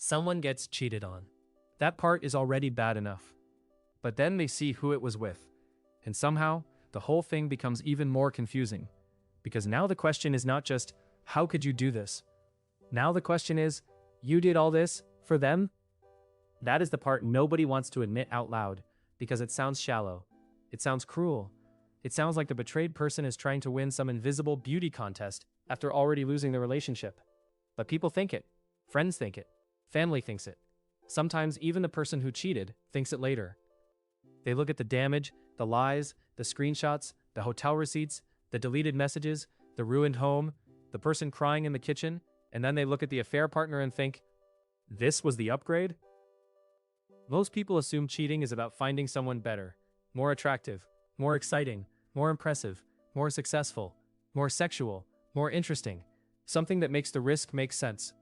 Someone gets cheated on. That part is already bad enough. But then they see who it was with. And somehow, the whole thing becomes even more confusing. Because now the question is not just, how could you do this? Now the question is, you did all this for them? That is the part nobody wants to admit out loud, because it sounds shallow. It sounds cruel. It sounds like the betrayed person is trying to win some invisible beauty contest after already losing the relationship. But people think it. Friends think it. Family thinks it. Sometimes even the person who cheated thinks it later. They look at the damage, the lies, the screenshots, the hotel receipts, the deleted messages, the ruined home, the person crying in the kitchen, and then they look at the affair partner and think, this was the upgrade? Most people assume cheating is about finding someone better, more attractive, more exciting, more impressive, more successful, more sexual, more interesting, something that makes the risk make sense.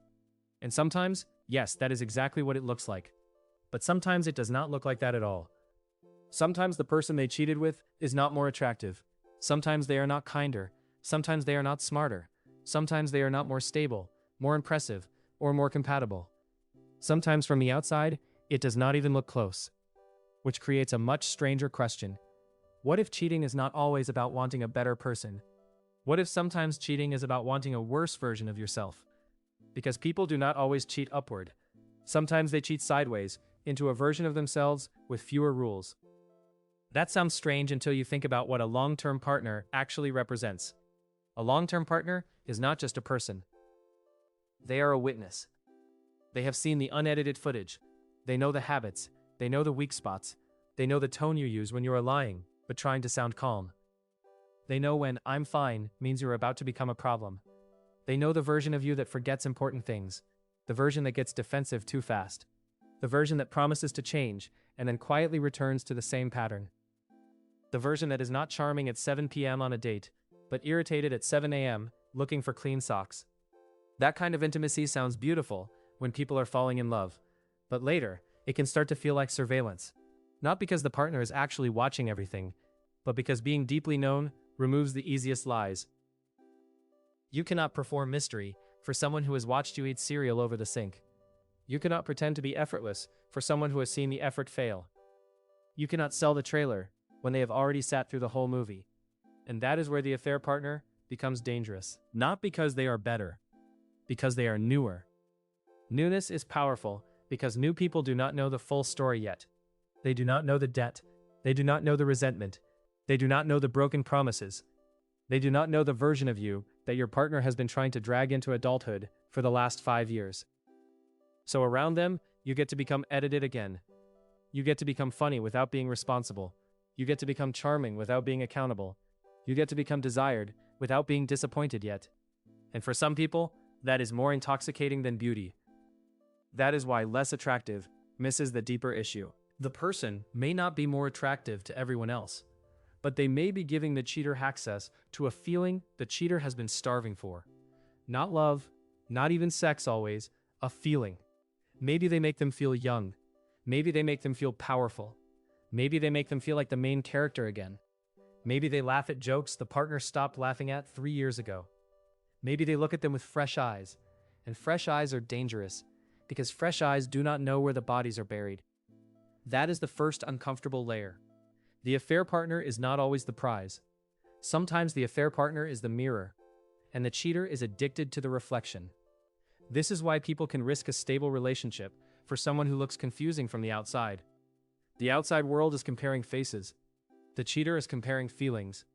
And sometimes, yes, that is exactly what it looks like. But sometimes it does not look like that at all. Sometimes the person they cheated with is not more attractive. Sometimes they are not kinder. Sometimes they are not smarter. Sometimes they are not more stable, more impressive, or more compatible. Sometimes from the outside, it does not even look close. Which creates a much stranger question. What if cheating is not always about wanting a better person? What if sometimes cheating is about wanting a worse version of yourself? Because people do not always cheat upward. Sometimes they cheat sideways, into a version of themselves with fewer rules. That sounds strange until you think about what a long-term partner actually represents. A long-term partner is not just a person. They are a witness. They have seen the unedited footage. They know the habits. They know the weak spots. They know the tone you use when you are lying, but trying to sound calm. They know when "I'm fine" means you're about to become a problem. They know the version of you that forgets important things, the version that gets defensive too fast, the version that promises to change and then quietly returns to the same pattern. The version that is not charming at 7 p.m. on a date, but irritated at 7 a.m., looking for clean socks. That kind of intimacy sounds beautiful when people are falling in love, but later, it can start to feel like surveillance. Not because the partner is actually watching everything, but because being deeply known removes the easiest lies. You cannot perform mystery for someone who has watched you eat cereal over the sink. You cannot pretend to be effortless for someone who has seen the effort fail. You cannot sell the trailer when they have already sat through the whole movie. And that is where the affair partner becomes dangerous. Not because they are better, because they are newer. Newness is powerful because new people do not know the full story yet. They do not know the debt. They do not know the resentment. They do not know the broken promises. They do not know the version of you that your partner has been trying to drag into adulthood for the last 5 years. So around them, you get to become edited again. You get to become funny without being responsible. You get to become charming without being accountable. You get to become desired without being disappointed yet. And for some people, that is more intoxicating than beauty. That is why less attractive misses the deeper issue. The person may not be more attractive to everyone else, but they may be giving the cheater access to a feeling the cheater has been starving for. Not love, not even sex always, a feeling. Maybe they make them feel young. Maybe they make them feel powerful. Maybe they make them feel like the main character again. Maybe they laugh at jokes the partner stopped laughing at 3 years ago. Maybe they look at them with fresh eyes, and fresh eyes are dangerous because fresh eyes do not know where the bodies are buried. That is the first uncomfortable layer. The affair partner is not always the prize. Sometimes the affair partner is the mirror, and the cheater is addicted to the reflection. This is why people can risk a stable relationship for someone who looks confusing from the outside. The outside world is comparing faces. The cheater is comparing feelings.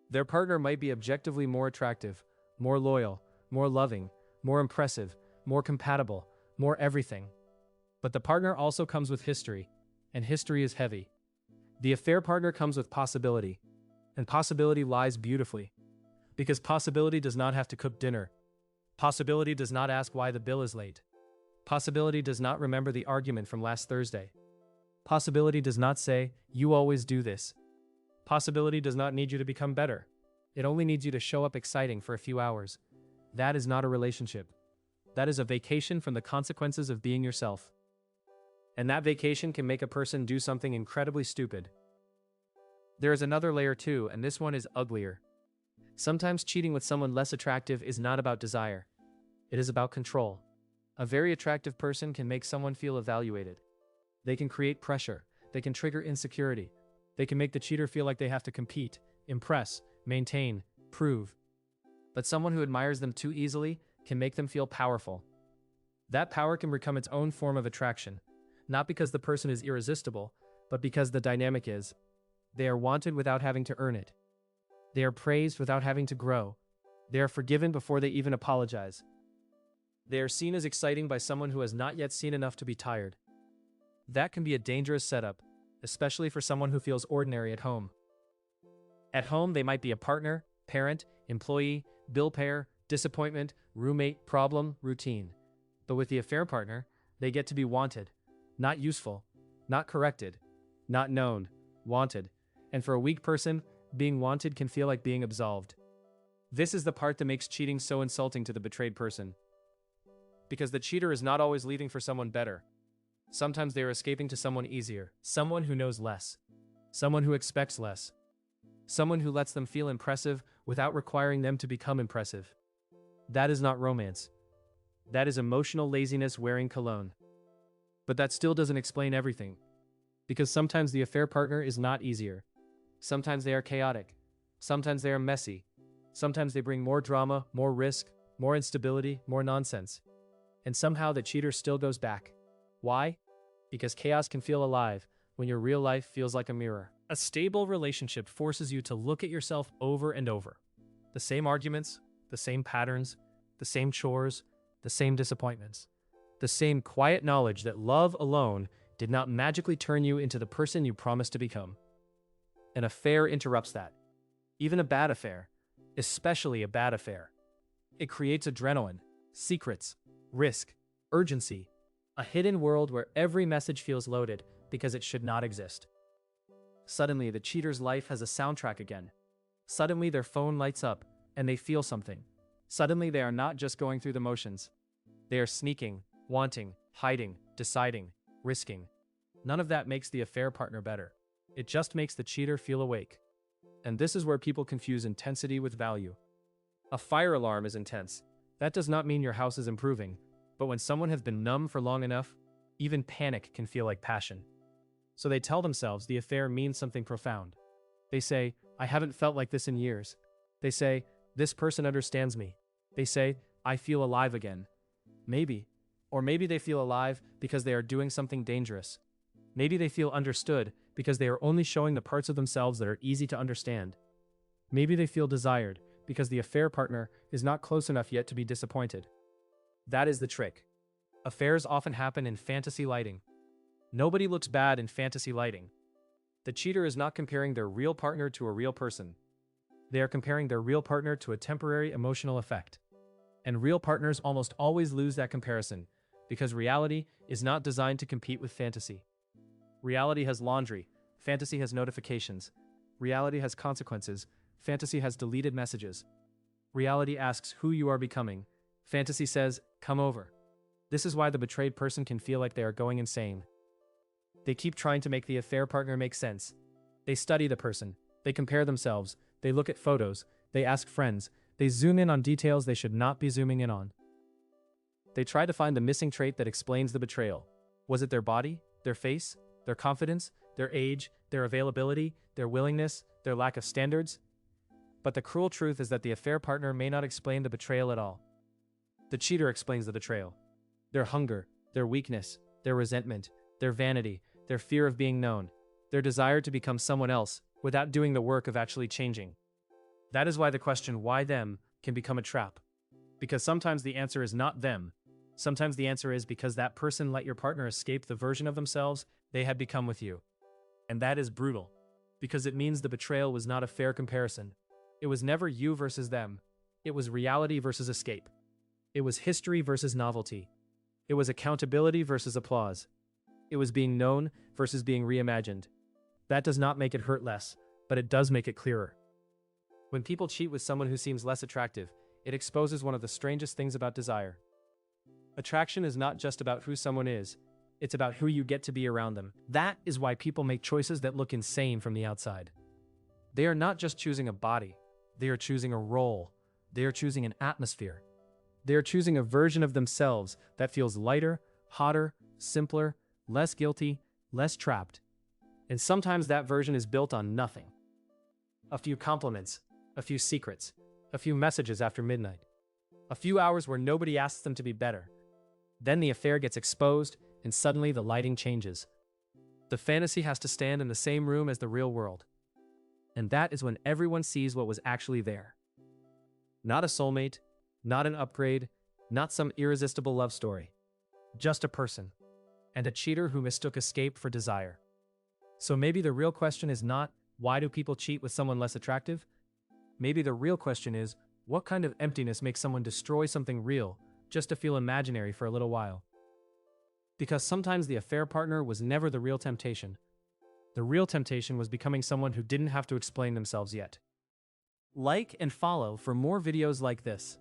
Their partner might be objectively more attractive, more loyal, more loving, more impressive, more compatible, more everything. But the partner also comes with history, and history is heavy. The affair partner comes with possibility, and possibility lies beautifully. Because possibility does not have to cook dinner. Possibility does not ask why the bill is late. Possibility does not remember the argument from last Thursday. Possibility does not say, "You always do this." Possibility does not need you to become better. It only needs you to show up exciting for a few hours. That is not a relationship. That is a vacation from the consequences of being yourself. And that vacation can make a person do something incredibly stupid. There is another layer too, and this one is uglier. Sometimes cheating with someone less attractive is not about desire. It is about control. A very attractive person can make someone feel evaluated. They can create pressure. They can trigger insecurity. They can make the cheater feel like they have to compete, impress, maintain, prove. But someone who admires them too easily can make them feel powerful. That power can become its own form of attraction, not because the person is irresistible, but because the dynamic is. They are wanted without having to earn it. They are praised without having to grow. They are forgiven before they even apologize. They are seen as exciting by someone who has not yet seen enough to be tired. That can be a dangerous setup, especially for someone who feels ordinary at home. At home, they might be a partner, parent, employee, bill payer, disappointment, roommate, problem, routine. But with the affair partner, they get to be wanted, not useful, not corrected, not known, wanted. And for a weak person, being wanted can feel like being absolved. This is the part that makes cheating so insulting to the betrayed person. Because the cheater is not always leaving for someone better. Sometimes they are escaping to someone easier, someone who knows less, someone who expects less, someone who lets them feel impressive without requiring them to become impressive. That is not romance. That is emotional laziness wearing cologne. But that still doesn't explain everything. Because sometimes the affair partner is not easier. Sometimes they are chaotic. Sometimes they are messy. Sometimes they bring more drama, more risk, more instability, more nonsense. And somehow the cheater still goes back. Why? Because chaos can feel alive when your real life feels like a mirror. A stable relationship forces you to look at yourself over and over. The same arguments, the same patterns, the same chores, the same disappointments. The same quiet knowledge that love alone did not magically turn you into the person you promised to become. An affair interrupts that. Even a bad affair, especially a bad affair. It creates adrenaline, secrets, risk, urgency, a hidden world where every message feels loaded because it should not exist. Suddenly, the cheater's life has a soundtrack again. Suddenly, their phone lights up and they feel something. Suddenly, they are not just going through the motions. They are sneaking, wanting, hiding, deciding, risking. None of that makes the affair partner better. It just makes the cheater feel awake. And this is where people confuse intensity with value. A fire alarm is intense. That does not mean your house is improving. But when someone has been numb for long enough, even panic can feel like passion. So they tell themselves the affair means something profound. They say, I haven't felt like this in years. They say, this person understands me. They say, I feel alive again. Maybe. Or maybe they feel alive because they are doing something dangerous. Maybe they feel understood because they are only showing the parts of themselves that are easy to understand. Maybe they feel desired because the affair partner is not close enough yet to be disappointed. That is the trick. Affairs often happen in fantasy lighting. Nobody looks bad in fantasy lighting. The cheater is not comparing their real partner to a real person. They are comparing their real partner to a temporary emotional effect. And real partners almost always lose that comparison because reality is not designed to compete with fantasy. Reality has laundry, fantasy has notifications. Reality has consequences, fantasy has deleted messages. Reality asks who you are becoming. Fantasy says, come over. This is why the betrayed person can feel like they are going insane. They keep trying to make the affair partner make sense. They study the person. They compare themselves. They look at photos. They ask friends. They zoom in on details they should not be zooming in on. They try to find the missing trait that explains the betrayal. Was it their body, their face, their confidence, their age, their availability, their willingness, their lack of standards? But the cruel truth is that the affair partner may not explain the betrayal at all. The cheater explains the betrayal. Their hunger, their weakness, their resentment, their vanity, their fear of being known, their desire to become someone else without doing the work of actually changing. That is why the question, why them, can become a trap. Because sometimes the answer is not them. Sometimes the answer is because that person let your partner escape the version of themselves they had become with you. And that is brutal. Because it means the betrayal was not a fair comparison. It was never you versus them. It was reality versus escape. It was history versus novelty. It was accountability versus applause. It was being known versus being reimagined. That does not make it hurt less, but it does make it clearer. When people cheat with someone who seems less attractive, it exposes one of the strangest things about desire. Attraction is not just about who someone is, it's about who you get to be around them. That is why people make choices that look insane from the outside. They are not just choosing a body, they are choosing a role, they are choosing an atmosphere. They are choosing a version of themselves that feels lighter, hotter, simpler, less guilty, less trapped. And sometimes that version is built on nothing. A few compliments, a few secrets, a few messages after midnight. A few hours where nobody asks them to be better. Then the affair gets exposed, and suddenly the lighting changes. The fantasy has to stand in the same room as the real world. And that is when everyone sees what was actually there. Not a soulmate, not an upgrade, not some irresistible love story. Just a person. And a cheater who mistook escape for desire. So maybe the real question is not, why do people cheat with someone less attractive? Maybe the real question is, what kind of emptiness makes someone destroy something real just to feel imaginary for a little while? Because sometimes the affair partner was never the real temptation. The real temptation was becoming someone who didn't have to explain themselves yet. Like and follow for more videos like this.